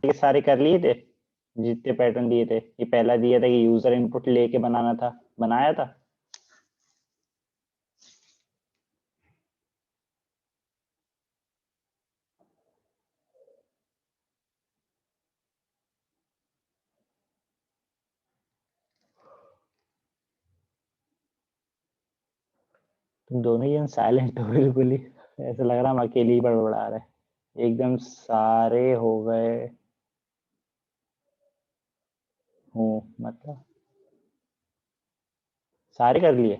ये सारे कर लिए थे जितने पैटर्न दिए थे? ये पहला दिया था कि यूजर इनपुट लेके बनाना था, बनाया था? तुम दोनों ही साइलेंट हो बिल्कुल ही, ऐसा लग रहा हम अकेले ही बड़बड़ा रहे हैं। एकदम सारे हो गए हो मतलब सारे कर लिए?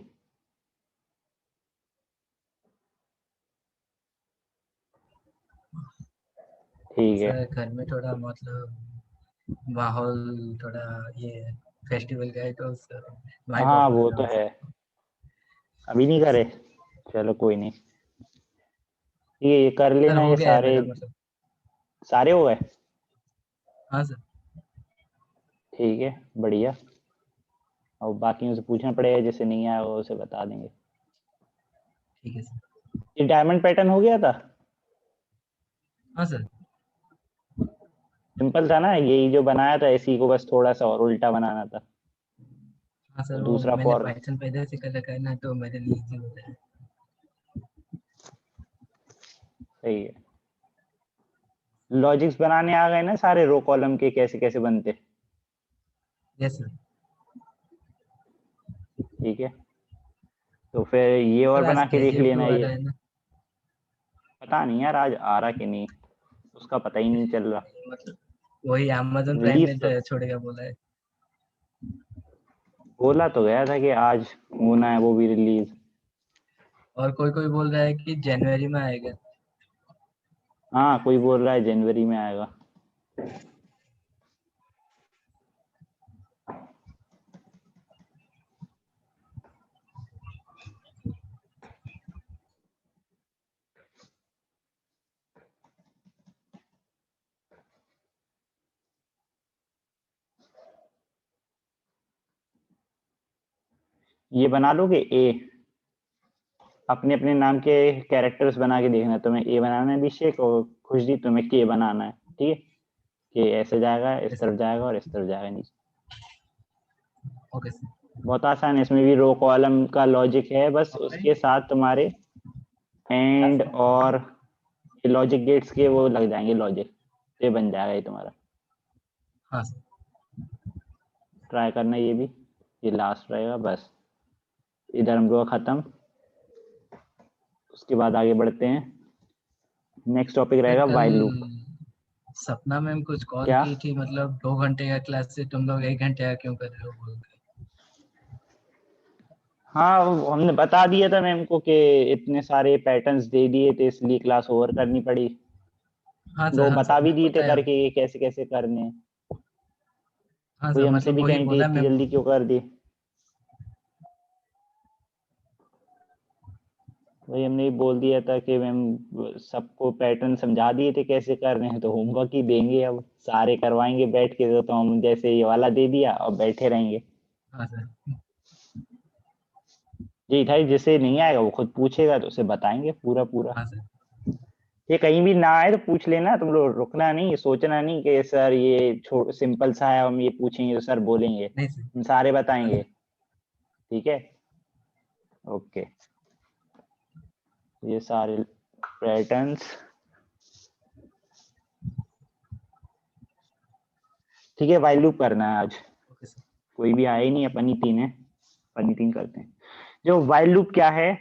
ठीक है। सर घर में थोड़ा मतलब माहौल थोड़ा ये फेस्टिवल का है तो सर वाइब हाँ ऑफ कर वो रहा तो हूँ है। सर। अभी नहीं करे? चलो कोई नहीं, ये कर सर लेना हो ये गया है सारे। मेरा मतलब। सारे हो गए? हाँ सर। ठीक है, बढ़िया। और बाकियों से पूछना पड़ेगा, जैसे नहीं आया वो उसे बता देंगे। ठीक है सर। ये डायमंड पैटर्न हो गया था? हाँ सर। सिंपल था ना यही जो बनाया था, इसी को बस थोड़ा सा और उल्टा बनाना था। हाँ और सर वो दूसरा मैंने फॉर। पाइथन पहले से कर रखा है ना तो मेरे लिए इजी होता है। सही है। लॉजिक्स बनाने आ गए ना सारे, रो कॉलम के कैसे कैसे बनते? Yes sir. ठीक है, तो फिर ये और सर आज बना के देख KGF 2 लेना आ ये। रहा है ना। पता नहीं यार आज आ रहा कि नहीं, उसका पता ही नहीं चल रहा। मतलब वही Amazon प्राइम रिलीज में तो छोड़ेगा बोला है। बोला तो गया था कि आज होना है वो भी रिलीज। और कोई कोई बोल रहा है कि जनवरी में आएगा। हाँ कोई बोल रहा है जनवरी में आएगा। ये बना लोगे ए? अपने अपने नाम के कैरेक्टर्स बना के देखना, तुम्हें ए बनाना है अभिषेक, और खुशदी तुम्हें के बनाना है, ठीक है? के ऐसे जाएगा, इस यस तरफ सर। जाएगा और इस तरफ जाएगा नीचे। Okay sir. बहुत आसान है, इसमें भी रो कॉलम का लॉजिक है, बस उसके साथ तुम्हारे एंड और लॉजिक गेट्स के वो लग जाएंगे लॉजिक, ये बन जाएगा ये तुम्हारा। हाँ सर। ट्राई करना ये भी, ये लास्ट रहेगा बस। इधर हम लोग खत्म, उसके बाद आगे बढ़ते हैं। नेक्स्ट टॉपिक सर रहेगा कल वाइल लूप। सपना मैम कुछ कॉल क्या? की थी मतलब 2 घंटे का क्लास से तुम लोग 1 घंटे का क्यों कर रहे हो बोल के। हाँ हमने बता दिया था मैम को कि इतने सारे पैटर्न्स दे दिए थे इसलिए क्लास ओवर करनी पड़ी। लोग हाँ बता सर भी मुझे दिए थे पता है। करके ये कैसे कैसे करने हैं। हाँ कोई सर हमसे मतलब भी वही कहेंगे बोला इतनी मैम जल्दी को। क्यों कर दी। वही हमने भी बोल दिया था कि मैम सबको पैटर्न समझा दिए थे कैसे करने हैं, तो होमवर्क ही देंगे अब सारे करवाएंगे बैठ के, तो हम जैसे ये वाला दे दिया और बैठे रहेंगे। हाँ सर। जी भाई, जिसे नहीं आएगा वो खुद पूछेगा तो उसे बताएंगे पूरा पूरा। हाँ सर। ये कहीं भी ना आए तो पूछ लेना, तुम लोग रुकना नहीं, ये सोचना नहीं कि सर ये छोड़ सिंपल सा है हम ये पूछेंगे तो सर बोलेंगे, नहीं सर। हम सारे हाँ बताएंगे। सर। ठीक है, ओके। ये सारे पैटर्न्स, ठीक है वाइल लूप करना है आज। Okay sir. कोई भी आया ही नहीं, अपन ही तीन है, अपन ही तीन करते हैं। जो वाइल लूप क्या है,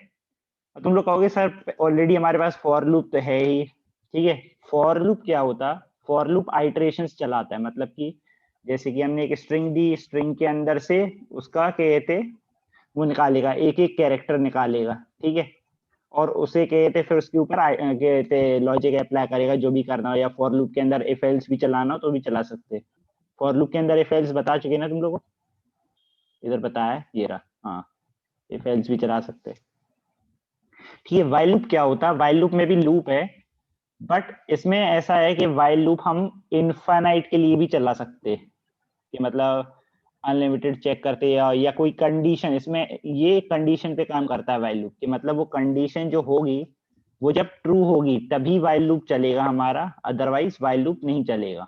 तुम लोग कहोगे सर ऑलरेडी हमारे पास फॉर लूप तो है ही, ठीक है। फॉर लूप क्या होता? फॉर लूप आइटरेशंस चलाता है, मतलब कि जैसे कि हमने एक स्ट्रिंग दी, स्ट्रिंग के अंदर से उसका कहते वो निकालेगा, एक एक कैरेक्टर निकालेगा, ठीक है। और उसे कहते फिर उसके ऊपर कहते लॉजिक अप्लाई करेगा जो भी करना हो, या फॉर लूप के अंदर इफ एल्स भी चलाना हो तो भी चला सकते। फॉर लूप के अंदर इफ एल्स बता चुके ना तुम लोगों को, इधर बताया है ये रहा, हाँ। इफ एल्स भी चला सकते, ठीक है। वाइल लूप क्या होता है? वाइल लूप में भी लूप है, बट इसमें ऐसा है कि वाइल लूप हम इनफाइनाइट के लिए भी चला सकते हैं, कि मतलब अनलिमिटेड चेक करते हैं, या कोई कंडीशन, इसमें ये कंडीशन पे काम करता है वाइल लूप, कि मतलब वो कंडीशन जो होगी वो जब ट्रू होगी तभी वाइल लूप चलेगा हमारा, अदरवाइज वाइल लूप नहीं चलेगा।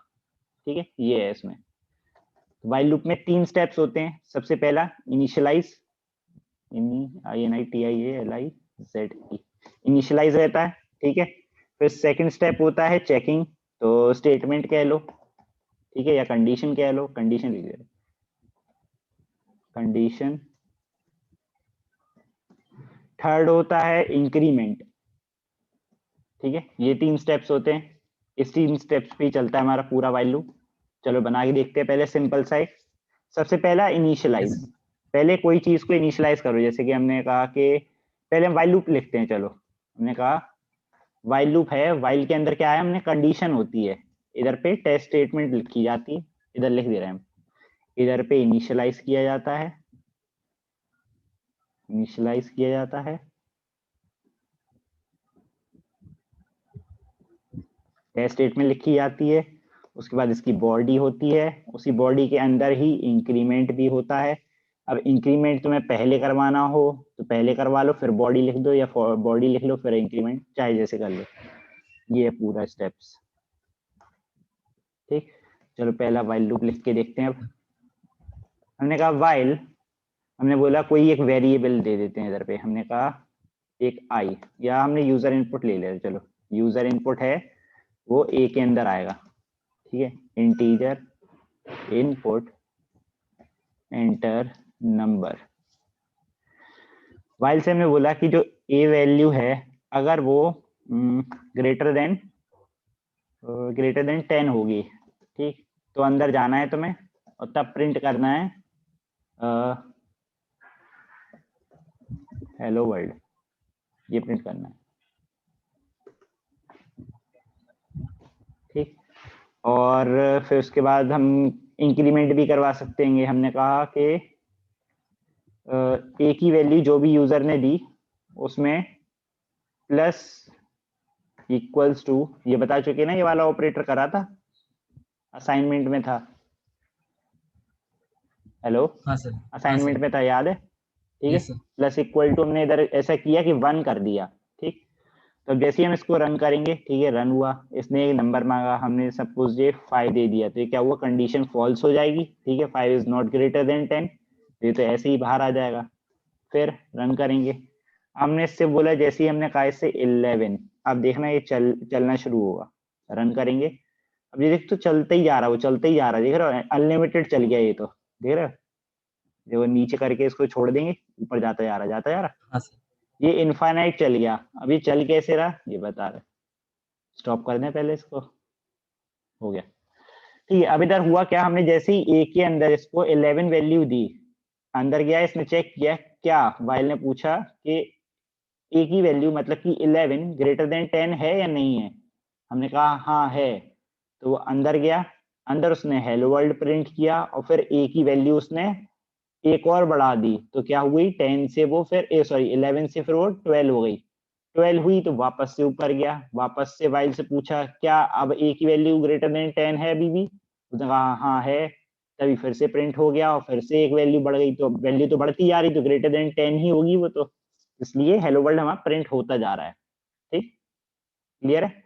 ठीक है, ये है इसमें। वाइल लूप में 3 स्टेप्स होते हैं। सबसे पहला इनिशियलाइज, INITIALIZE, इनिशियलाइज रहता है, ठीक है। फिर सेकंड स्टेप होता है चेकिंग, तो स्टेटमेंट कह लो, ठीक है, या कंडीशन कह लो, कंडीशन लिख दे, कंडीशन। थर्ड होता है इंक्रीमेंट, ठीक है। ये 3 स्टेप्स होते हैं, इस 3 स्टेप्स पे ही चलता है हमारा पूरा वाइल लूप। चलो बना के देखते हैं पहले सिंपल सा एक। सबसे पहला इनिशियलाइज, yes, पहले कोई चीज को इनिशियलाइज करो, जैसे कि हमने कहा कि पहले हम वाइल लूप लिखते हैं। चलो हमने कहा वाइल लूप है, वाइल के अंदर क्या है, हमने कंडीशन होती है, इधर पे टेस्ट स्टेटमेंट लिखी जाती है, इधर लिख दे रहे हैं हम, इधर पे इनिशियलाइज किया जाता है, इनिशियलाइज किया जाता है, टेस्ट स्टेटमेंट लिखी जाती है। उसके बाद इसकी बॉडी होती है, उसी बॉडी के अंदर ही इंक्रीमेंट भी होता है। अब इंक्रीमेंट तुम्हें पहले करवाना हो तो पहले करवा लो, फिर बॉडी लिख दो, या बॉडी लिख लो फिर इंक्रीमेंट, चाहे जैसे कर लो। ये है पूरा स्टेप्स, ठीक। चलो पहला वाइल लूप लिख के देखते हैं। अब हमने कहा वाइल, हमने बोला कोई एक वेरिएबल दे देते हैं इधर पे, हमने कहा एक आई, या हमने यूजर इनपुट ले लिया। चलो यूजर इनपुट है वो ए के अंदर आएगा, ठीक है। Integer input enter number. While से हमने बोला कि जो ए वैल्यू है अगर वो ग्रेटर देन 10 होगी, ठीक, तो अंदर जाना है तुम्हें और तब प्रिंट करना है हेलो वर्ल्ड, ये प्रिंट करना है, ठीक। और फिर उसके बाद हम इंक्रीमेंट भी करवा सकते हैं। हमने कहा कि ए की वैल्यू जो भी यूजर ने दी उसमें प्लस इक्वल्स टू, ये बता चुके ना, ये वाला ऑपरेटर करा था, असाइनमेंट में था। हेलो, हाँ सर, हाँ असाइनमेंट सर, में था, याद है, ठीक है। Yes sir, plus equal to हमने इधर ऐसा किया कि 1 कर दिया, ठीक। तो जैसे ही हम इसको रन करेंगे, ठीक है, रन हुआ, इसने एक नंबर मांगा, हमने सपोज ये 5 दे दिया, तो ये क्या हुआ, कंडीशन फॉल्स हो जाएगी, ठीक है, 5 इज नॉट ग्रेटर देन 10, ये तो ऐसे ही बाहर आ जाएगा। फिर रन करेंगे, हमने इससे बोला, जैसे ही हमने कहा इससे 11, अब देखना ये चलना शुरू होगा। रन करेंगे, अब ये देख तो चलते ही जा रहा है, वो चलते ही जा रहा है, देख रहे हो, अनलिमिटेड चल गया ये तो, देख रहे हो, देखो नीचे करके इसको छोड़ देंगे, ऊपर जाता जा रहा, जाता जा रहा, हाँ सर, ये इनफाइनाइट चल गया। अब ये चल कैसे रहा ये बता रहे, स्टॉप कर दें पहले इसको, हो गया, ठीक है। अब इधर हुआ क्या, हमने जैसे ही ए के अंदर इसको 11 वैल्यू दी, अंदर गया, इसने चेक किया क्या, वाइल ने पूछा कि ए की वैल्यू मतलब कि 11 ग्रेटर देन 10 है या नहीं है, हमने कहा हाँ है, तो वो अंदर गया, अंदर उसने हेलो वर्ल्ड प्रिंट किया, और फिर ए की वैल्यू उसने एक और बढ़ा दी, तो क्या हुई, 10 से वो फिर 11 से फिर वो 12 हो गई, 12 हुई तो वापस से ऊपर गया, वापस से वाइल से पूछा क्या अब ए की वैल्यू ग्रेटर देन 10 है अभी भी, उसने कहा हाँ है, तभी फिर से प्रिंट हो गया, और फिर से एक वैल्यू बढ़ गई, तो वैल्यू तो बढ़ती जा रही, तो ग्रेटर देन 10 ही होगी वो तो, इसलिए हेलो वर्ल्ड हमारा प्रिंट होता जा रहा है, ठीक, क्लियर है।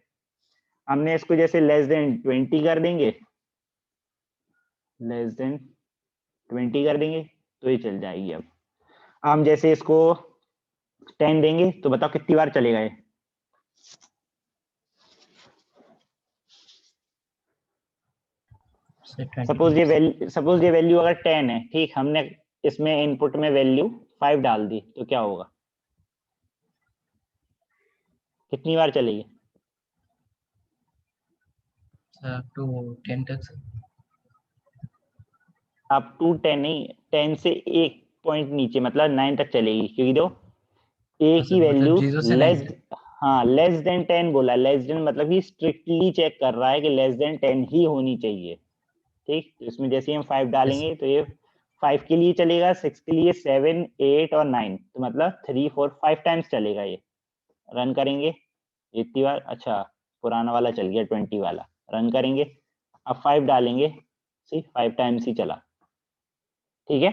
हमने इसको जैसे लेस देन 20 कर देंगे, लेस देन 20 कर देंगे तो ये चल जाएगी। अब हम जैसे इसको 10 देंगे तो बताओ कितनी बार चलेगा ये, सर 20 सपोज ये वैल्यू अगर 10 है, ठीक, हमने इसमें इनपुट में वैल्यू 5 डाल दी, तो क्या होगा, कितनी बार चलेगी, सर अप टू 10 तक सर, अप टू 10 नहीं, 10 से एक पॉइंट नीचे, मतलब 9 तक चलेगी, क्योंकि दो ए हाँ की सर, मतलब वैल्यू 0 से 9 लेस, तक, हाँ लेस देन 10 बोला, लेस देन मतलब कि स्ट्रिक्टली चेक कर रहा है कि लेस देन 10 ही होनी चाहिए, ठीक। तो इसमें जैसे ही हम 5 यस डालेंगे तो ये 5 के लिए चलेगा, 6 के लिए, 7 8 और 9, तो मतलब 3 4 5 टाइम्स चलेगा ये। रन करेंगे इतनी बार, अच्छा पुराना वाला चल गया 20 वाला, रन करेंगे, अब 5 डालेंगे, सी 5 टाइम्स ही चला, ठीक है,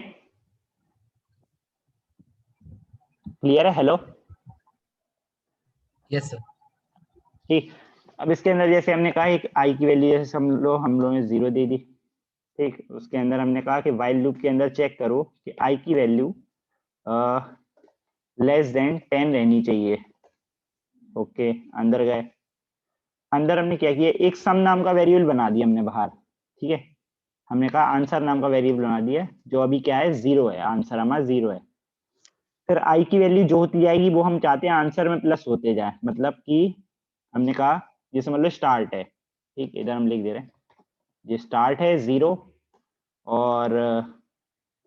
क्लियर है, हेलो, यस सर, ठीक। अब इसके अंदर जैसे हमने कहा एक आई की वैल्यू जैसे हम लोगों ने 0 दे दी, ठीक। उसके अंदर हमने कहा कि वाइल लूप के अंदर चेक करो कि आई की वैल्यू लेस देन 10 रहनी चाहिए। ओके, अंदर गए। अंदर हमने क्या किया, एक सम नाम का वेरिएबल बना दिया हमने बाहर, ठीक है। हमने कहा आंसर नाम का वेरिएबल बना दिया, जो अभी क्या है, 0 है, आंसर हमारा 0 है। फिर आई की वैल्यू जो होती जाएगी वो हम चाहते हैं आंसर में प्लस होते जाए, मतलब कि हमने कहा जैसे मतलब स्टार्ट है, ठीक, इधर हम लिख दे रहे हैं, ये स्टार्ट है 0 और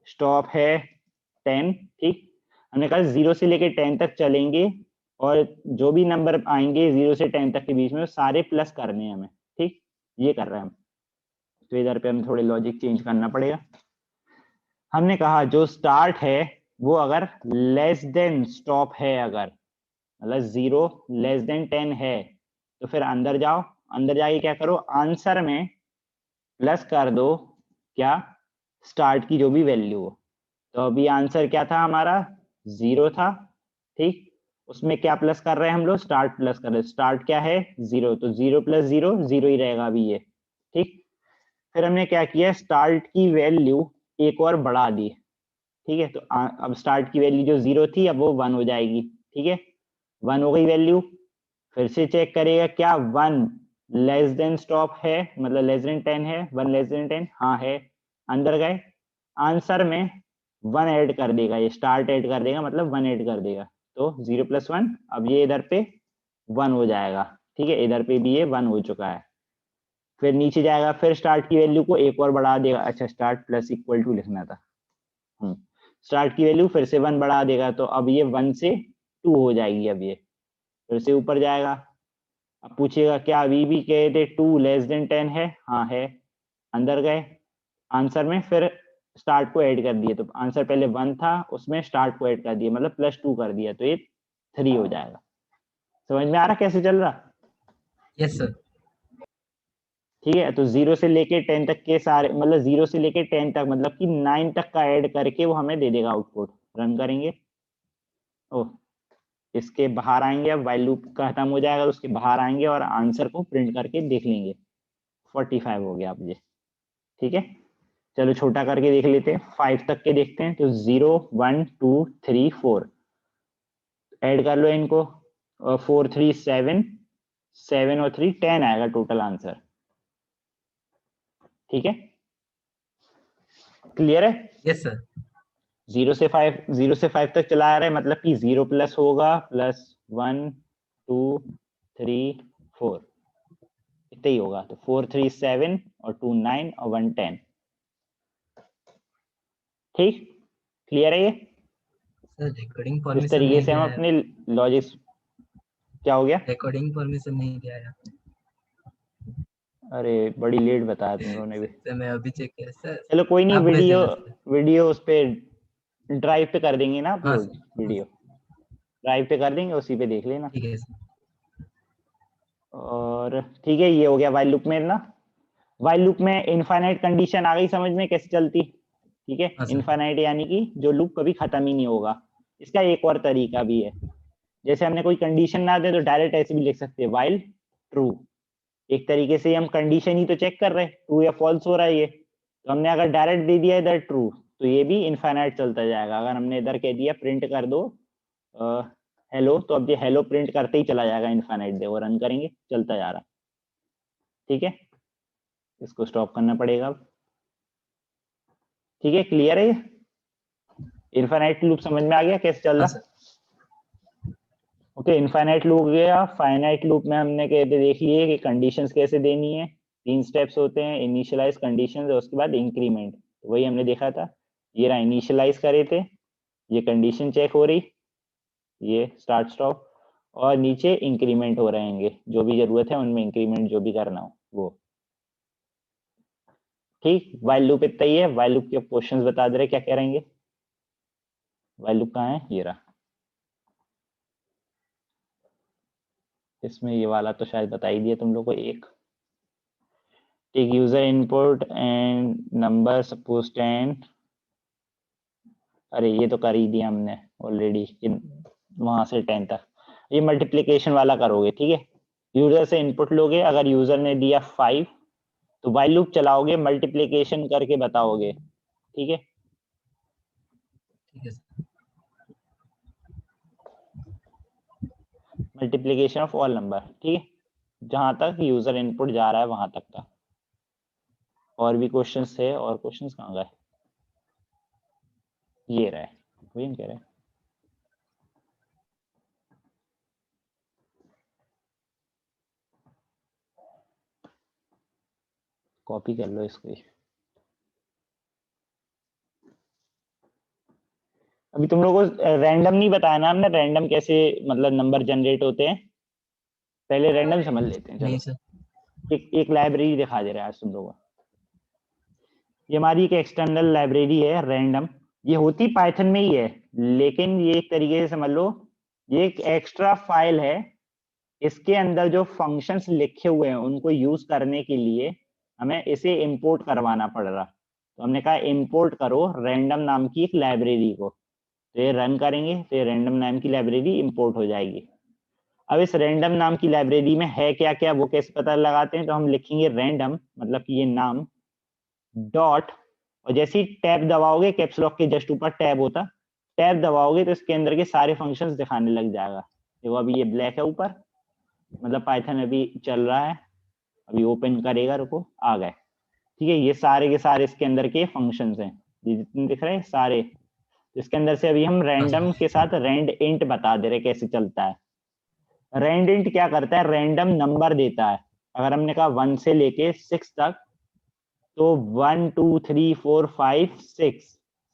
स्टॉप है 10, ठीक। हमने कहा 0 से लेके 10 तक चलेंगे और जो भी नंबर आएंगे 0 से 10 तक के बीच में सारे प्लस करने हैं हमें, ठीक। ये कर रहे हैं हम। तो इधर पे हमें थोड़े लॉजिक चेंज करना पड़ेगा। हमने कहा जो स्टार्ट है वो अगर लेस देन स्टॉप है, अगर मतलब 0 लेस देन 10 है, तो फिर अंदर जाओ, अंदर जाके क्या करो, आंसर में प्लस कर दो क्या, स्टार्ट की जो भी वैल्यू हो। तो अभी आंसर क्या था हमारा, 0 था, ठीक। उसमें क्या प्लस कर रहे हैं हम लोग, स्टार्ट प्लस कर रहे हैं। स्टार्ट क्या है, 0, तो 0 प्लस 0 0 ही रहेगा अभी ये, ठीक। फिर हमने क्या किया, स्टार्ट की वैल्यू एक और बढ़ा दी, ठीक है। तो अब स्टार्ट की वैल्यू जो 0 थी अब वो 1 हो जाएगी, ठीक है। 1 हो गई वैल्यू। फिर से चेक करेगा क्या 1 लेस देन स्टॉप है, मतलब लेस देन 10 है, 1 लेस देन 10, हाँ है। अंदर गए, आंसर में 1 ऐड कर देगा, ये स्टार्ट ऐड कर देगा, मतलब 1 ऐड कर देगा। तो 0 + 1, अब ये इधर पे 1 हो जाएगा, ठीक है। इधर पे भी ये 1 हो चुका है। फिर नीचे जाएगा, फिर स्टार्ट की वैल्यू को एक और बढ़ा देगा, अच्छा स्टार्ट प्लस इक्वल टू लिखना था, स्टार्ट की वैल्यू फिर से 1 बढ़ा देगा, तो अब ये 1 से 2 हो जाएगी। अब ये फिर से ऊपर जाएगा, अब पूछेगा क्या अभी भी कहे थे 2 लेस देन 10 है, हाँ है। अंदर गए, आंसर में फिर स्टार्ट को ऐड कर दिए, तो आंसर पहले 1 था, उसमें स्टार्ट को ऐड कर दिया, मतलब +2 कर दिया, तो ये 3 हो जाएगा। समझ में आ रहा कैसे चल रहा, यस सर। ठीक है। तो 0 से लेके 10 तक के सारे, मतलब 0 से लेके 10 तक, मतलब कि 9 तक का ऐड करके वो हमें दे देगा आउटपुट। रन करेंगे, ओह, इसके बाहर आएंगे, अब वाइल लूप खत्म हो जाएगा तो उसके बाहर आएंगे और आंसर को प्रिंट करके देख लेंगे। 45 हो गया अब ये, ठीक है। चलो छोटा करके देख लेते हैं, 5 तक के देखते हैं। तो 0 1 2 3 4 ऐड कर लो इनको, और 4 3 7, 7 और 3 10 आएगा टोटल आंसर, ठीक है। क्लियर है, यस सर। 0 से 5 तक चला आ रहा है, मतलब कि 0 प्लस होगा, प्लस 1 2 3 4, इतना ही होगा। तो 4 3 7 और 2 9 और 1 10, ठीक। क्लियर है ये, सर रिकॉर्डिंग इस परमिशन तरीके नहीं से दिया हम है। अपने लॉजिक्स, क्या हो गया, रिकॉर्डिंग परमिशन नहीं दिया है। अरे बड़ी लेट बताया तुम लोगों ने भी। सर मैं अभी चेक किया सर। चलो कोई नहीं, आप भेज वीडियो देना सर। वीडियो उस पे ड्राइव पे कर देंगे ना हाँ अपलोड, सर, हाँ वीडियो सर, ड्राइव पे कर देंगे, उसी पे देख लेना। ठीक है सर। और ठीक है, ये हो गया वाइल लूप में ना। वाइल लूप में इनफाइनाइट कंडीशन आ गई समझ में कैसे चलती, ठीक है। हाँ सर। इनफाइनाइट यानी कि जो लूप कभी खत्म ही नहीं होगा। इसका एक और तरीका भी है, जैसे हमने कोई कंडीशन ना दे तो डायरेक्ट ऐसे भी लिख सकते हैं, वाइल ट्रू। एक तरीके से हम कंडीशन ही तो चेक कर रहे हैं, ट्रू या फॉल्स हो रहा है ये। तो हमने अगर डायरेक्ट दे दिया इधर ट्रू, तो ये भी इनफाइनाइट चलता जाएगा। अगर हमने इधर कह दिया प्रिंट कर दो हेलो, तो अब ये हेलो प्रिंट करते ही चला जाएगा इनफाइनाइट, देखो रन करेंगे चलता जा रहा, ठीक है। इसको स्टॉप करना पड़ेगा अब, ठीक है। क्लियर है ये, इनफाइनाइट लूप समझ में आ गया कैसे चल हाँ रहा। सर। ओके, इनफाइनाइट लूप गया। फाइनाइट लूप में हमने कहते देख लिए कि कंडीशंस कैसे देनी है। 3 स्टेप्स होते हैं, इनिशियलाइज, कंडीशंस और उसके बाद इंक्रीमेंट। तो वही हमने देखा था, ये रहा इनिशियलाइज करे थे, ये कंडीशन चेक हो रही, ये स्टार्ट स्टॉप, और नीचे इंक्रीमेंट हो रहेंगे, जो भी जरूरत है उनमें इंक्रीमेंट जो भी करना हो वो, ठीक। वाइल लूप इतना ही है। वाइल लूप के क्वेश्चंस बता दे रहे क्या कह रहेंगे। वाइल लूप कहाँ है, ये रहा। इसमें ये वाला तो शायद बता ही दिया तुम लोग को। एक take user input and number suppose 10, अरे ये तो कर ही दिया हमने ऑलरेडी, वहां से 10 तक। ये मल्टीप्लीकेशन वाला करोगे, ठीक है। यूजर से इनपुट लोगे, अगर यूजर ने दिया 5 तो व्हाइल लूप चलाओगे, मल्टीप्लिकेशन करके बताओगे, ठीक है। ठीक है sir. Multiplication of all number, ठीक है, जहां तक यूजर इनपुट जा रहा है वहां तक का। और भी क्वेश्चंस थे, और क्वेश्चंस कहाँ गए, ये रहे, वही हम कह रहे हैं। कॉपी कर लो इसको ही। अभी तुम लोगों को रैंडम नहीं बताया ना हमने, रैंडम कैसे मतलब नंबर जनरेट होते हैं, पहले रैंडम समझ लेते हैं। नहीं चलो सर। एक लाइब्रेरी दिखा दे रहा है आज तुम लोगों को। ये हमारी एक एक्सटर्नल लाइब्रेरी है रैंडम, ये होती पाइथन में ही है, लेकिन ये एक तरीके से समझ लो ये एक एक्स्ट्रा फाइल है। इसके अंदर जो फंक्शंस लिखे हुए हैं उनको यूज करने के लिए हमें इसे इंपोर्ट करवाना पड़ रहा, तो हमने कहा इंपोर्ट करो रैंडम नाम की एक लाइब्रेरी को। तो ये रन करेंगे तो ये रैंडम नाम की लाइब्रेरी इंपोर्ट हो जाएगी। अब इस रैंडम नाम की लाइब्रेरी में है क्या क्या वो कैसे पता लगाते हैं, तो हम लिखेंगे रैंडम मतलब कि ये नाम डॉट, और जैसे ही टैब दबाओगे, कैप्स लॉक के जस्ट ऊपर टैब होता, टैब दबाओगे तो इसके अंदर के सारे फंक्शंस दिखाने लग जाएगा। देखो अभी ये ब्लैक है ऊपर, मतलब पाइथन अभी चल रहा है, अभी ओपन करेगा, रुको आ गए, ठीक है। ये सारे के सारे इसके अंदर के फंक्शंस हैं, ये जितने दिख रहे हैं सारे। इसके अंदर से अभी हम हाँ सर। रैंडम के साथ रैंड इंट बता दे रहे कैसे चलता है। रैंड इंट क्या करता है, रैंडम नंबर देता है। अगर हमने कहा 1 से लेके 6 तक, तो 1 2 3 4 5 6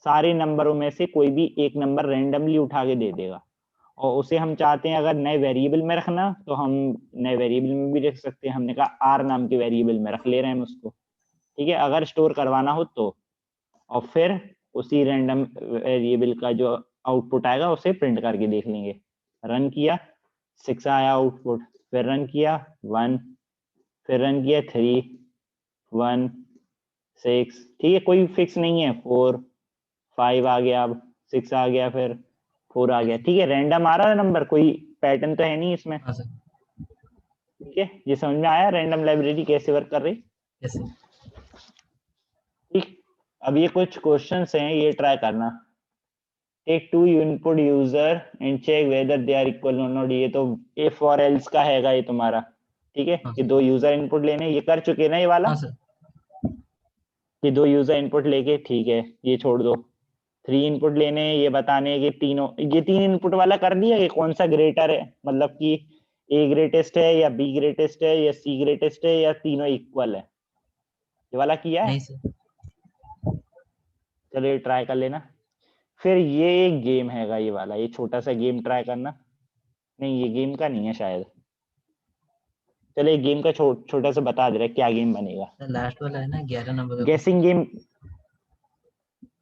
सारे नंबरों में से कोई भी एक नंबर रैंडमली उठा के दे देगा। और उसे हम चाहते हैं अगर नए वेरिएबल में रखना तो हम नए वेरिएबल में भी रख सकते हैं, हमने कहा आर नाम के वेरिएबल में रख ले रहे हैं हम उसको, ठीक है, अगर स्टोर करवाना हो तो। और फिर उसी रैंडम वेरिएबल का जो आउटपुट आएगा उसे प्रिंट करके देख लेंगे। रन किया 6 आया आउटपुट, फिर रन किया 1, फिर रन किया 3 1 6, ठीक है, कोई फिक्स नहीं है, 4 5 आ गया, अब 6 आ गया, फिर 4 आ गया, ठीक है, रैंडम आ रहा है नंबर, कोई पैटर्न तो है नहीं इसमें, हाँ सर। ठीक है। ये समझ में आया रैंडम लाइब्रेरी कैसे वर्क कर रही, यस सर। ठीक। अब ये कुछ क्वेश्चंस हैं, ये ट्राई करना। Take 2 input user and check whether they are equal और नॉट, ये तो इफ और एल्स का हैगा ये तुम्हारा, ठीक है। हाँ ये सर। 2 यूजर इनपुट लेने, ये कर चुके ना ये वाला, हाँ सर। ये 2 यूजर इनपुट लेके, ठीक है, ये छोड़ दो। 3 इनपुट लेने, ये बताने कि तीनों, ये 3 इनपुट वाला कर दिया कि कौन सा ग्रेटर है, मतलब कि ए ग्रेटेस्ट है या बी ग्रेटेस्ट है या सी ग्रेटेस्ट है या तीनों इक्वल है, ये वाला किया है। नहीं सर। चलो ये ट्राई कर लेना। फिर ये एक गेम हैगा ये वाला, ये छोटा सा गेम ट्राई करना। नहीं ये गेम का नहीं है शायद, चलो एक गेम का छोटा सा बता दे रहा है क्या गेम बनेगा। सर लास्ट वाला है ना 11 नंबर का क्वेश्चन। गैसिंग गेम,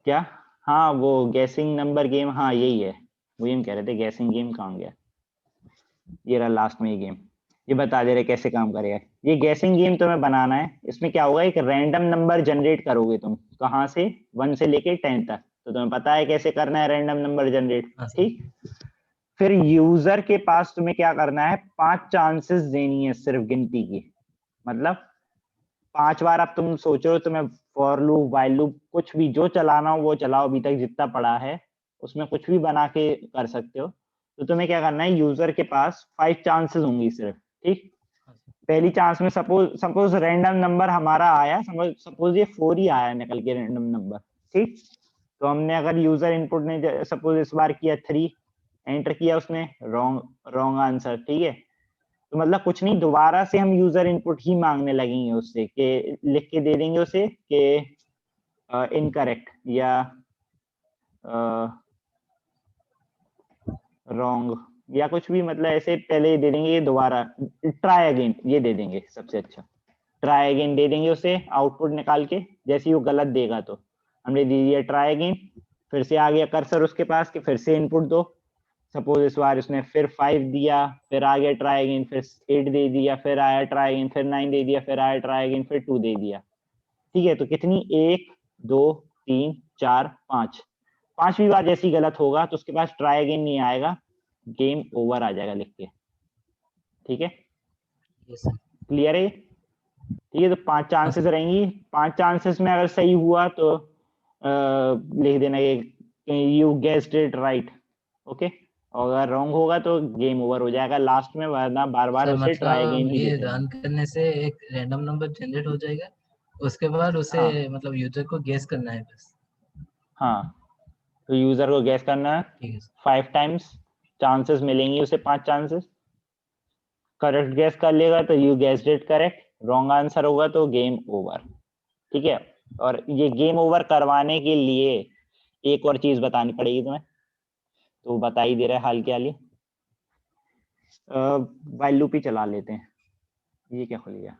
क्या, हाँ वो गैसिंग नंबर गेम, हाँ यही है, वही हम कह रहे थे, गैसिंग गेम कहाँ गया, ये रहा लास्ट में ये गेम। ये बता दे रहे कैसे काम करेगा। ये गैसिंग गेम तुम्हें बनाना है, इसमें क्या होगा, एक रैंडम नंबर जनरेट करोगे तुम, कहाँ से, 1 से लेके 10 तक, तो तुम्हें पता है कैसे करना है रैंडम नंबर जनरेट, हाँ सर। ठीक। फिर यूजर के पास तुम्हें क्या करना है, 5 चांसेस देनी है सिर्फ गिनती की, मतलब 5 बार। अब तुम सोच रहे हो तुम्हें फॉर लूप वाइल लूप कुछ भी जो चलाना हो वो चलाओ, अभी तक जितना पड़ा है उसमें कुछ भी बना के कर सकते हो। तो तुम्हें क्या करना है, यूजर के पास 5 चांसेस होंगी सिर्फ, ठीक। हाँ सर। पहली चांस में सपोज सपोज रैंडम नंबर हमारा आया, सपोज ये 4 ही आया निकल के रैंडम नंबर, ठीक। तो हमने अगर यूजर इनपुट ने सपोज इस बार किया 3, एंटर किया उसने, रॉन्ग रॉन्ग आंसर, ठीक है। तो मतलब कुछ नहीं, दोबारा से हम यूजर इनपुट ही मांगने लगेंगे उससे, कि लिख के दे देंगे उसे कि इनकरेक्ट या रॉन्ग या कुछ भी, मतलब ऐसे पहले दे देंगे, दोबारा ट्राई अगेन ये दे देंगे, सबसे अच्छा ट्राई अगेन दे देंगे उसे आउटपुट निकाल के। जैसे ही वो गलत देगा तो हमने दे दिया ट्राई अगेन, फिर से आ गया कर्सर उसके पास कि फिर से इनपुट दो। सपोज इस बार उसने फिर 5 दिया, फिर आ गया ट्राई अगेन, फिर 8 दे दिया, फिर आया ट्राई अगेन, फिर 9 दे दिया, फिर आया ट्राई अगेन, फिर 2 दे दिया, ठीक है। तो कितनी, 1 2 3 4 5, 5वीं बार जैसी गलत होगा तो उसके पास ट्राई अगेन नहीं आएगा, गेम ओवर आ जाएगा लिख के, ठीक है। Yes sir. क्लियर है? ठीक है, तो 5 चांसेस रहेंगी, 5 चांसेस में अगर सही हुआ तो लिख देना you guessed it right, okay. और अगर रॉन्ग होगा तो गेम ओवर हो जाएगा लास्ट में, वरना बार बार सर उसे ट्राई अगेन मतलब ही ये देते रन रहना। करने से एक रैंडम नंबर जनरेट हो जाएगा, उसके बाद उसे हाँ मतलब यूजर को गेस करना है बस। हाँ, तो यूजर को गैस करना है ठीक है सर। 5 टाइम्स, चांसेस मिलेंगी उसे 5 चांसेस। करेक्ट गैस कर लेगा तो you guessed it correct, wrong answer होगा तो गेम ओवर। ठीक है, और ये गेम ओवर करवाने के लिए एक और चीज बतानी पड़ेगी तुम्हें, तो बता ही दे रहा है हाल के हाल ही। वाइल लूप ही चला लेते हैं। ये क्या खुल गया?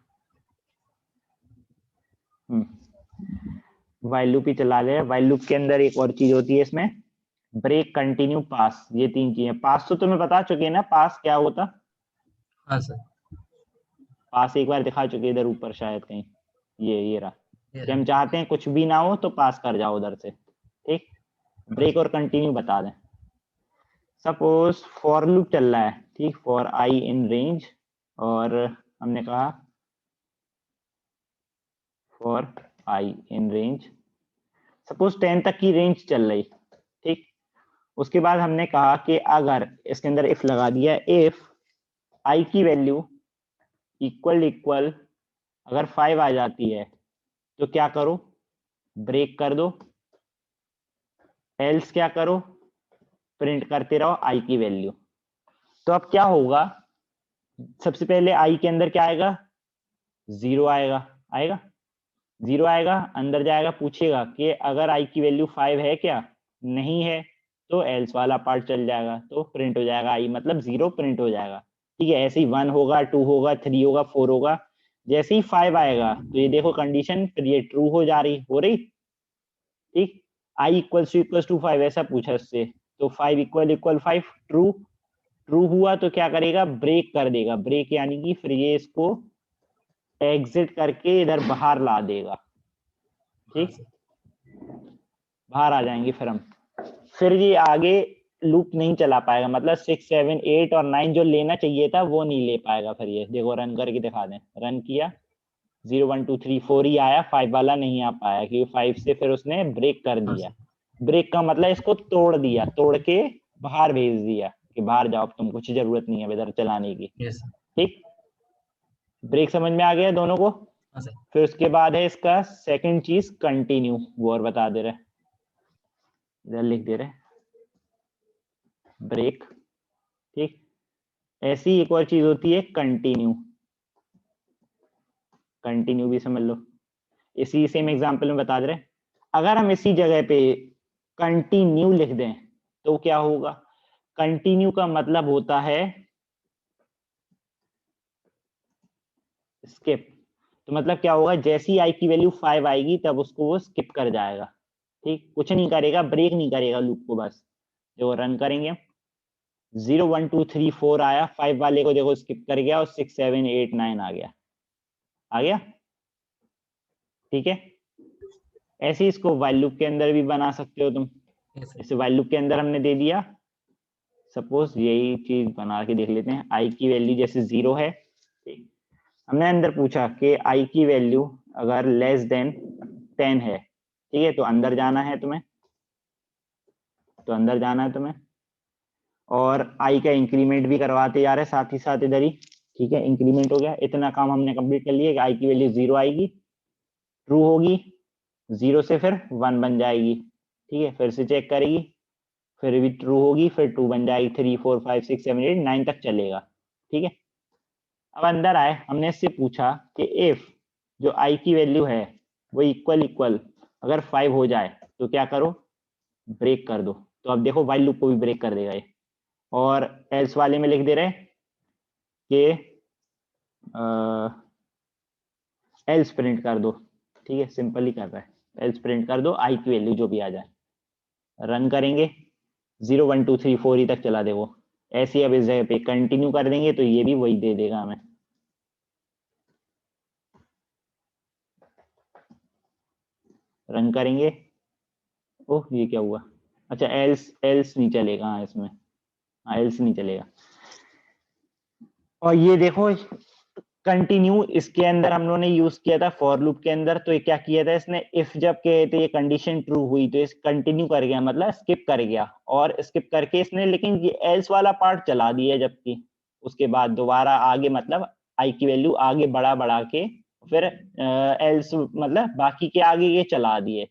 वाइल लूप ही चला ले। वाइल लूप के अंदर एक और चीज होती है इसमें, ब्रेक, कंटिन्यू, पास, ये 3 चीजें। पास तो तुम्हें बता चुके हैं ना, पास क्या होता? हाँ सर। पास एक बार दिखा चुके इधर ऊपर शायद कहीं, ये रहा, ये कि हम रहा। चाहते हैं कुछ भी ना हो तो पास कर जाओ उधर से। ठीक, हाँ ब्रेक सर। और कंटिन्यू बता दें। सपोज फॉर लूप चल रहा है, ठीक, फॉर आई इन रेंज, और हमने कहा for I in range, suppose 10 तक की रेंज चल रही, ठीक। उसके बाद हमने कहा कि अगर इसके अंदर इफ लगा दिया, इफ आई की वैल्यू इक्वल इक्वल अगर 5 आ जाती है तो क्या करो? ब्रेक कर दो, एल्स क्या करो? प्रिंट करते रहो आई की वैल्यू। तो अब क्या होगा, सबसे पहले आई के अंदर क्या आएगा? 0 आएगा, आएगा 0 आएगा, अंदर जाएगा, पूछेगा कि अगर आई की वैल्यू 5 है क्या? नहीं है, तो एल्स वाला पार्ट चल जाएगा, तो प्रिंट हो जाएगा आई, मतलब 0 प्रिंट हो जाएगा। ठीक है, ऐसे ही 1 होगा, 2 होगा, 3 होगा, 4 होगा, जैसे ही 5 आएगा तो ये देखो कंडीशन, फिर ये ट्रू हो जा रही, हो रही। ठीक, आई इक्वल टू 5 ऐसा पूछा उससे, तो 5 इक्वल इक्वल 5, ट्रू। ट्रू हुआ तो क्या करेगा? ब्रेक कर देगा, ब्रेक यानी कि फिर ये इसको एग्जिट करके इधर बाहर ला देगा। हाँ ठीक, सर। बाहर आ जाएंगे फिर हम, फिर ये आगे लूप नहीं चला पाएगा, मतलब 6 7 8 और 9 जो लेना चाहिए था वो नहीं ले पाएगा। फिर ये देखो, रन करके दिखा दें, रन किया, 0 1 2 3 4 ही आया, 5 वाला नहीं आ पाया, क्योंकि 5 से फिर उसने ब्रेक कर हाँ दिया। सर। ब्रेक का मतलब इसको तोड़ दिया, तोड़ के बाहर भेज दिया कि बाहर जाओ, तुम कुछ जरूरत नहीं है इधर चलाने की। Yes sir. ठीक, ब्रेक समझ में आ गया दोनों को? हाँ सर। फिर उसके बाद है इसका सेकंड चीज, कंटिन्यू, वो और बता दे रहे, इधर लिख दे रहे, ब्रेक। ठीक, ऐसी एक और चीज होती है कंटिन्यू, कंटिन्यू भी समझ लो। इसी सेम एग्जांपल में बता दे रहे, अगर हम इसी जगह पे कंटिन्यू लिख दें तो क्या होगा? कंटिन्यू का मतलब होता है स्किप। तो मतलब क्या होगा, जैसी आई की वैल्यू 5 आएगी तब उसको वो स्किप कर जाएगा। ठीक, कुछ नहीं करेगा, ब्रेक नहीं करेगा लूप को, बस जो रन करेंगे 0 1 2 3 4 आया, 5 वाले को देखो स्किप कर गया, और 6 7 8 9 आ गया, आ गया। ठीक है, ऐसे ही इसको वाइल लूप के अंदर भी बना सकते हो तुम। Yes sir. इसे वाइल लूप के अंदर हमने दे दिया, सपोज यही चीज बना के देख लेते हैं, आई की वैल्यू जैसे 0 है, ठीक, हमने अंदर पूछा कि आई की वैल्यू अगर लेस देन 10 है, ठीक है, तो अंदर जाना है तुम्हें, तो अंदर जाना है तुम्हें, और आई का इंक्रीमेंट भी करवाते जा रहे हैं साथ ही साथ इधर ही। ठीक है, इंक्रीमेंट हो गया, इतना काम हमने कंप्लीट कर लिया कि आई की वैल्यू 0 आएगी, ट्रू होगी, 0 से फिर 1 बन जाएगी। ठीक है, फिर से चेक करेगी, फिर भी ट्रू होगी, फिर 2 बन जाएगी, 3 4 5 6 7 8 9 तक चलेगा। ठीक है, अब अंदर आए, हमने इससे पूछा कि इफ जो आई की वैल्यू है वो इक्वल इक्वल अगर 5 हो जाए तो क्या करो? ब्रेक कर दो। तो अब देखो वाइल लूप को भी ब्रेक कर देगा ये। और एल्स वाले में लिख दे रहे कि एल्स प्रिंट कर दो। ठीक है, सिंपल ही कर रहा है, एल्स प्रिंट कर दो, आई की वैल्यू जो भी आ जाए। रन करेंगे, 0 1 2 3 4 ही तक चला दे वो। ऐसे ही अब इस जगह पे कंटिन्यू कर देंगे तो ये भी वही दे देगा हमें। रन करेंगे, ओह ये क्या हुआ, अच्छा एल्स, एल्स नहीं चलेगा, हाँ इसमें, हाँ एल्स नहीं चलेगा। और ये देखो कंटिन्यू इसके अंदर हम लोगों ने यूज किया था फॉर लूप के अंदर। तो ये क्या किया था इसने, इफ जब कहे थे ये कंडीशन ट्रू हुई तो इस कंटिन्यू कर गया, मतलब स्किप कर गया, और स्किप करके इसने लेकिन ये एल्स वाला पार्ट चला दिया, जबकि उसके बाद दोबारा आगे मतलब आई की वैल्यू आगे बढ़ा बढ़ा के फिर एल्स मतलब बाकी के आगे ये चला दिए।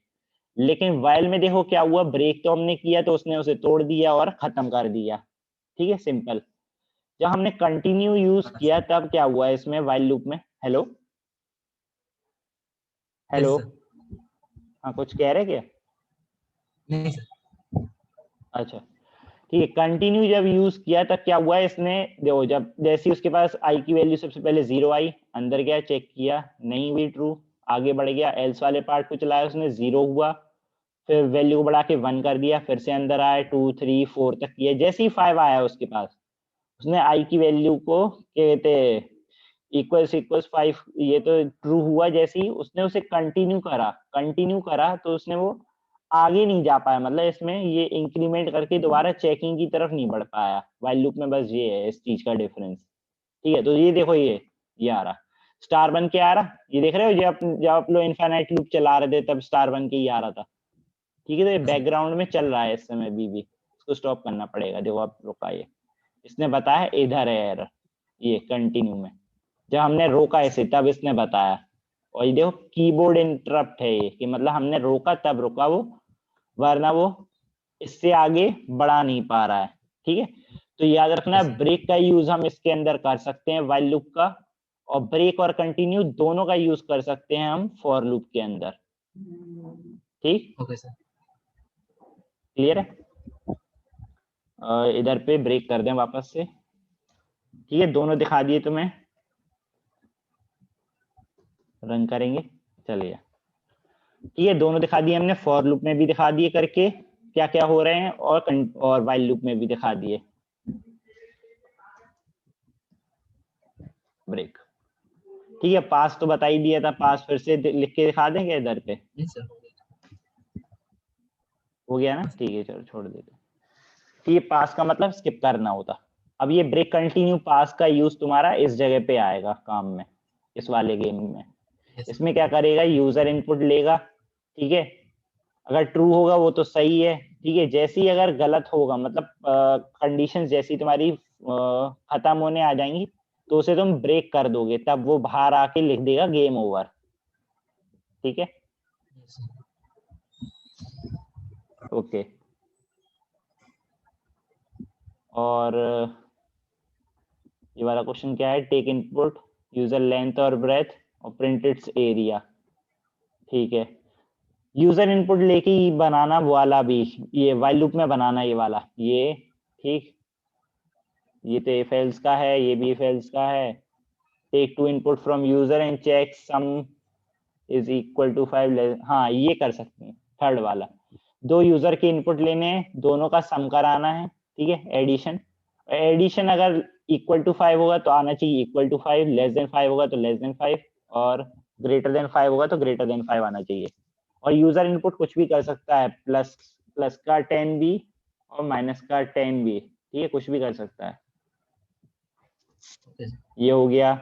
लेकिन वाइल में देखो क्या हुआ, ब्रेक तो हमने किया तो उसने उसे तोड़ दिया और खत्म कर दिया। ठीक है, सिंपल। जब हमने कंटिन्यू यूज हाँ किया सर। तब क्या हुआ इसमें वाइल लूप में, हेलो यस हेलो, सर। हाँ कुछ कह रहे क्या? नहीं सर। अच्छा ठीक है, कंटिन्यू जब यूज किया तब क्या हुआ इसने, देखो जब जैसे ही उसके पास आई की वैल्यू सबसे पहले 0 आई, अंदर गया चेक किया नहीं हुई ट्रू, आगे बढ़ गया एल्स वाले पार्ट को चलाया उसने, 0 हुआ, फिर वैल्यू को बढ़ा के 1 कर दिया, फिर से अंदर आया 2 3 4 तक किया, जैसे ही 5 आया उसके पास उसने आई की वैल्यू को कहते इक्वल्स इक्वल्स 5, ये तो ट्रू हुआ, जैसे ही उसने उसे कंटिन्यू करा तो उसने वो आगे नहीं जा पाया, मतलब इसमें ये इंक्रीमेंट करके दोबारा चेकिंग की तरफ नहीं बढ़ पाया वाइल लूप में, बस ये है इस चीज का डिफरेंस। ठीक है, तो ये देखो ये आ रहा स्टार बन के आ रहा, ये देख रहे हो जब आप लोग इनफाइनाइट लूप चला रहे थे तब स्टार बन के ही आ रहा था। ठीक है, तो ये हाँ सर। बैकग्राउंड में चल रहा है इस समय भी, इसको स्टॉप करना पड़ेगा, देखो आप रुका, ये इसने बताया इधर है एरर, ये कंटिन्यू में जब हमने रोका इसे तब इसने बताया, और ये देखो कीबोर्ड इंटरप्ट है ये, कि मतलब हमने रोका तब रुका वो, वरना वो इससे आगे बढ़ा नहीं पा रहा है। ठीक है, तो याद रखना ओके सर। ब्रेक का यूज हम इसके अंदर कर सकते हैं वाइल लूप का, और ब्रेक और कंटिन्यू दोनों का यूज कर सकते हैं हम फॉर लूप के अंदर। ठीक, ओके सर। क्लियर है? इधर पे ब्रेक कर दें वापस से। ठीक है, दोनों दिखा दिए तुम्हें, रन करेंगे, चलिए। ठीक है, दोनों दिखा दिए हमने, फॉर लूप में भी दिखा दिए करके क्या क्या हो रहे हैं, और वाइल लूप में भी दिखा दिए। ब्रेक, ठीक है, पास तो बता ही दिया था, पास फिर से लिख के दिखा देंगे इधर पे, जी सर। हो गया ना? ठीक है, चलो छोड़ देते। ठीक है, पास का मतलब स्किप करना होता। अब ये ब्रेक कंटिन्यू पास का यूज तुम्हारा इस जगह पे आएगा काम में, इस वाले गेम में। Yes sir. इसमें क्या करेगा, यूजर इनपुट लेगा, ठीक है, अगर ट्रू होगा वो तो सही है, ठीक है, जैसे ही अगर गलत होगा मतलब कंडीशन जैसी तुम्हारी खत्म होने आ जाएंगी तो उसे तुम ब्रेक कर दोगे, तब वो बाहर आके लिख देगा गेम ओवर। ठीक है, यस सर। ओके। और ये वाला क्वेश्चन क्या है, टेक इनपुट यूजर लेंथ और ब्रेथ और प्रिंट इट्स एरिया। ठीक है, यूजर इनपुट लेके ही बनाना वाला भी, ये वाइल लूप में बनाना ये वाला, ये ठीक, ये तो इफ एल्स का है, ये भी इफ एल्स का है। Take two input from user and check sum is equal to 5, हाँ ये कर सकते हैं थर्ड वाला, दो यूजर के इनपुट लेने हैं, दोनों का सम कराना है, ठीक है, एडिशन। एडिशन अगर इक्वल टू 5 होगा तो आना चाहिए इक्वल टू 5, लेस देन 5 होगा तो लेस देन 5, और ग्रेटर देन 5 होगा तो ग्रेटर देन 5 आना चाहिए। और यूजर इनपुट कुछ भी कर सकता है, प्लस प्लस का 10 भी और माइनस का 10 भी, ठीक है, कुछ भी कर सकता है। Okay sir. ये हो गया।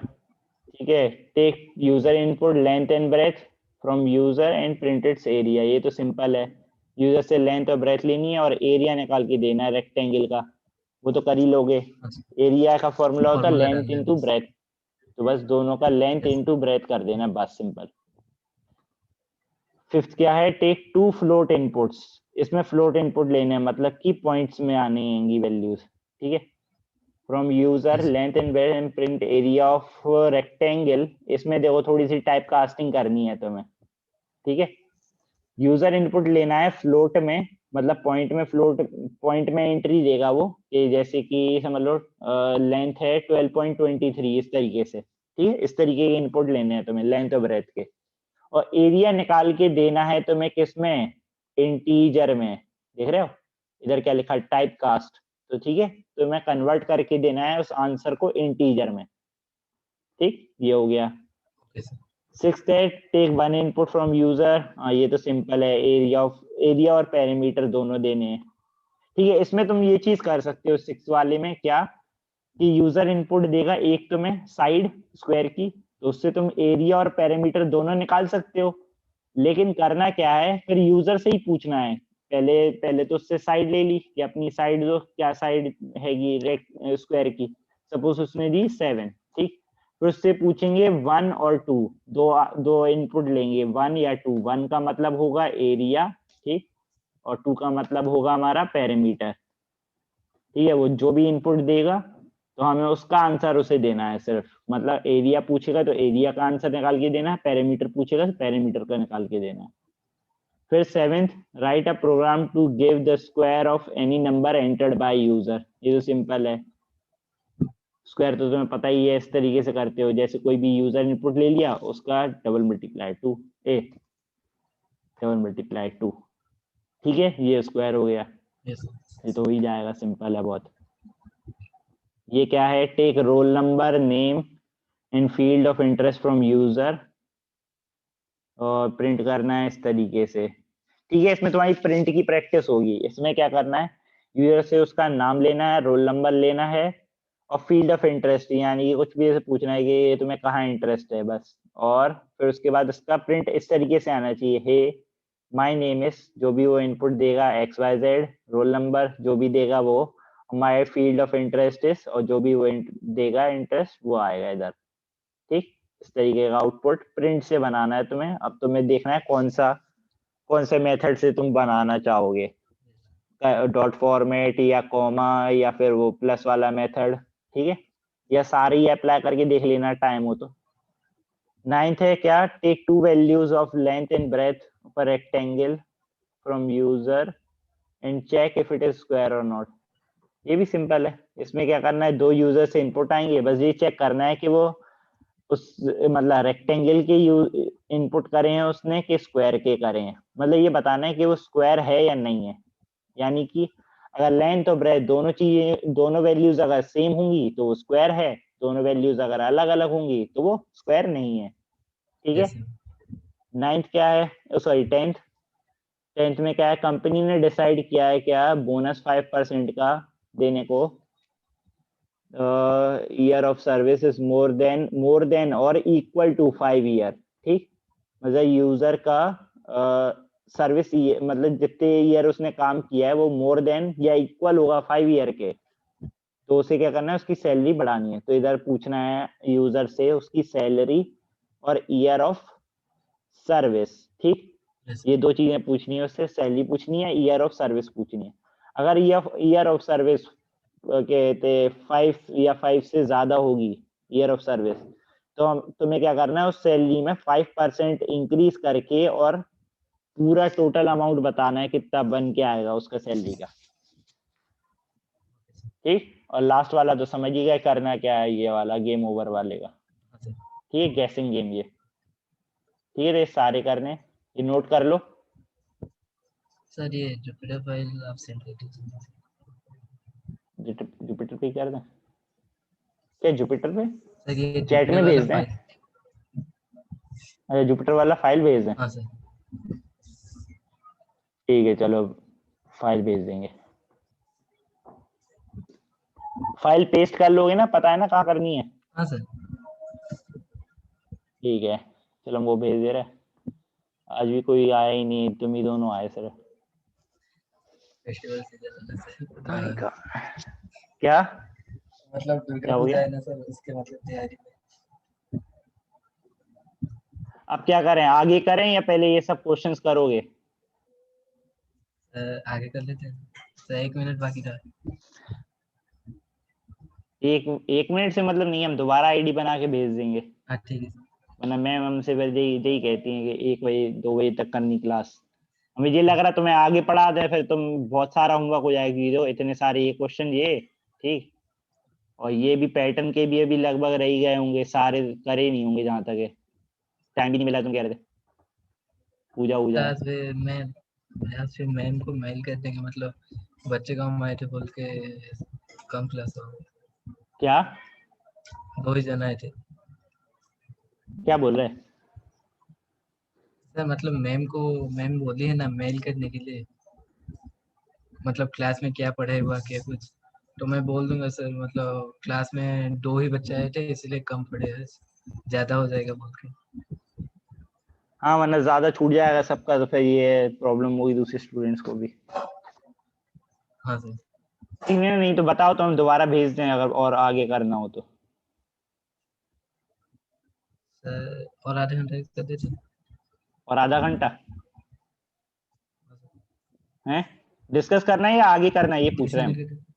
ठीक है, take user input length and breadth from user and print its area, ये तो सिंपल है, यूजर से लेंथ और ब्रेथ लेनी है और एरिया निकाल के देना है रेक्टेंगल का, वो तो कर ही लोगे। हाँ सर। एरिया का फॉर्मूला होता है फॉर्मूला लेंथ डाल देना इनटू बस। ब्रेथ, तो बस दोनों का लेंथ यस इनटू ब्रेथ कर देना, बस सिंपल। फिफ्थ क्या है, टेक टू फ्लोट इनपुट्स, इसमें फ्लोट इनपुट लेने हैं, मतलब कि पॉइंट्स में आने हैं वैल्यूज। ठीक है, from user yes length and breadth and print area of rectangle, इसमें देखो थोड़ी सी टाइप कास्टिंग करनी है तुम्हें। ठीक है, यूजर इनपुट लेना है फ्लोट में, मतलब पॉइंट में, फ्लोट पॉइंट में एंट्री देगा वो, कि जैसे कि समझ लो लेंथ है 12.23 इस तरीके से, ठीक है, इस तरीके के इनपुट लेने हैं तुम्हें लेंथ और ब्रेथ के। और एरिया निकाल के देना है तुम्हें किसमें, इंटीजर में, देख रहे हो इधर क्या लिखा, टाइप कास्ट, तो ठीक है, तो मैं कन्वर्ट करके देना है उस आंसर को इंटीजर में। ठीक, ये हो गया। Okay sir. सिक्स्थ है take one input from user, हाँ ये तो सिंपल है, एरिया और पैरामीटर दोनों देने हैं। ठीक है, इसमें तुम ये चीज कर सकते हो सिक्स वाले में क्या, कि यूजर इनपुट देगा एक तुम्हें साइड स्क्वायर की, तो उससे तुम एरिया और पैरामीटर दोनों निकाल सकते हो। लेकिन करना क्या है, फिर यूजर से ही पूछना है। पहले पहले तो उससे साइड ले ली कि अपनी साइड जो क्या साइड हैगी स्क्वायर की, सपोज उसने दी 7, ठीक। फिर उससे पूछेंगे 1 और 2, दो दो इनपुट लेंगे, 1 या 2। 1 का मतलब होगा एरिया, ठीक, और 2 का मतलब होगा हमारा पैरामीटर, ठीक है। वो जो भी इनपुट देगा तो हमें उसका आंसर उसे देना है सिर्फ, मतलब एरिया पूछेगा तो एरिया का आंसर निकाल के देना है, पैरामीटर पूछेगा तो पैरामीटर का निकाल के देना है। फिर 7th, write a program to give the square of any number entered by user. ये तो सिंपल है, स्क्वायर तो तुम्हें पता ही है, इस तरीके से करते हो जैसे कोई भी यूजर इनपुट ले लिया, उसका double multiply 2 A double multiply 2, ठीक है, ये स्क्वायर हो गया। yes, ये तो हो ही जाएगा, सिंपल है बहुत। ये क्या है, take roll number, name and field of interest from user, और प्रिंट करना है इस तरीके से, ठीक है। इसमें तुम्हारी प्रिंट की प्रैक्टिस होगी। इसमें क्या करना है, यूजर से उसका नाम लेना है, रोल नंबर लेना है, और फील्ड ऑफ इंटरेस्ट यानी कि कुछ भी ऐसे पूछना है कि ये तुम्हें कहाँ इंटरेस्ट है, बस। और फिर उसके बाद उसका प्रिंट इस तरीके से आना चाहिए, हे माय नेम इज, जो भी वो इनपुट देगा XYZ, रोल नंबर जो भी देगा वो, my field of interest is, और जो भी वो देगा इंटरेस्ट वो आएगा इधर, ठीक। इस तरीके का आउटपुट प्रिंट से बनाना है तुम्हें। अब तुम्हें देखना है कौन से मेथड से तुम बनाना चाहोगे, डॉट फॉर्मेट या कॉमा या फिर वो प्लस वाला मेथड, ठीक है। या सारे ही अप्लाई करके देख लेना टाइम हो तो। 9th है क्या, take 2 values of length and breadth of a rectangle from user and check if it is square और नॉट। ये भी सिंपल है। इसमें क्या करना है, दो यूजर से इनपुट आएंगे, बस ये चेक करना है कि वो उस मतलब रेक्टेंगल के इनपुट करे हैं उसने कि स्क्वायर के करे हैं, मतलब ये बताना है कि वो स्क्वायर है या नहीं है। यानी कि अगर लेंथ और ब्रेथ दोनों चीजें, दोनों वैल्यूज अगर सेम होंगी तो वो स्क्वायर है, दोनों वैल्यूज अगर अलग अलग होंगी तो वो स्क्वायर नहीं है, ठीक है। yes, 9th क्या है, सॉरी 10th में क्या है, कंपनी ने डिसाइड किया है क्या, बोनस 5% का देने को, year of service is more than और इक्वल टू 5 ईयर, ठीक। मतलब यूजर का सर्विस मतलब जितने ईयर उसने काम किया है वो मोर देन या इक्वल होगा 5 ईयर के, तो उसे क्या करना है, उसकी सैलरी बढ़ानी है। तो इधर पूछना है यूजर से उसकी सैलरी और ईयर ऑफ सर्विस, ठीक। yes, ये दो चीजें पूछनी है उससे, सैलरी पूछनी है, ईयर ऑफ सर्विस पूछनी है। अगर ईयर ऑफ सर्विस कहते 5 या 5 से ज्यादा होगी ईयर ऑफ सर्विस, तो तुम्हें क्या करना है, उस सैलरी में 5% इंक्रीज करके और पूरा टोटल अमाउंट बताना है कितना बन के आएगा उसका सैलरी का, ठीक। और लास्ट वाला तो समझ ही गए करना क्या है, ये वाला गेम ओवर वाले का, अच्छा, ठीक है, गैसिंग गेम ये, ठीक है। ये सारे करने, ये नोट कर लो। सर ये जुपिटर फाइल आप सेंड कर दीजिए। जुपिटर पे कर दें क्या, जुपिटर पे सर ये चैट जुपिटर में वाला भेज दें? फाइल, अच्छा, जुपिटर वाला फाइल भेज दें, हाँ सर, ठीक है, चलो फाइल भेज देंगे। फाइल पेस्ट कर लोगे ना, पता है ना कहाँ करनी है? हाँ सर, ठीक है, चलो हम वो भेज दे रहे हैं। आज भी कोई आया ही नहीं, तुम ही दोनों आए सर। फेस्टिवल सीजन भाई सर, का क्या मतलब दुर्गा क्या हो पूजा गया? है ना सर, उसके मतलब तैयारी में। अब क्या करें, आगे करें या पहले ये सब क्वेश्चंस करोगे? आगे कर लेते हैं सर, 1 मिनट बाकी था। एक एक मिनट से मतलब नहीं, हम दोबारा आईडी बना के भेज देंगे, हाँ ठीक है सर, वरना मैम हमसे फिर यही कहती हैं कि 1 बजे 2 बजे तक करनी क्लास। हमें ये लग रहा तुम्हें आगे पढ़ा दे, फिर तुम बहुत सारा होमवर्क हो जाएगी, जो इतने सारे ये क्वेश्चन ये, ठीक। और ये भी पैटर्न के भी अभी लगभग रह ही गए होंगे, सारे करे नहीं होंगे जहां तक है, टाइम भी नहीं मिला, तुम कह रहे थे पूजा वूजा है। आज फिर मैं आज फिर मैम को मेल कर देंगे, मतलब बच्चे कम आए थे बोल के, कम क्लास हो, क्या 2 ही जन आए थे क्या बोल रहे हैं? सर, मतलब मैम बोली है ना मेल करने के लिए, मतलब क्लास में क्या पढ़ाई हुआ क्या कुछ। तो मैं बोल दूंगा सर, मतलब क्लास में 2 ही बच्चे आए थे इसलिए कम पड़े हैं, ज्यादा हो जाएगा बोल के। हाँ, वरना ज्यादा छूट जाएगा सबका, तो फिर ये प्रॉब्लम होगी दूसरे स्टूडेंट्स को भी। हाँ सर। ठीक है, नहीं तो बताओ तो हम दोबारा भेज दें अगर और आगे करना हो तो। सर और आधे घंटे कर देते। और आधा घंटा है डिस्कस करना है या आगे करना है, ये पूछ किसी रहे हैं ने हम। कर दिया।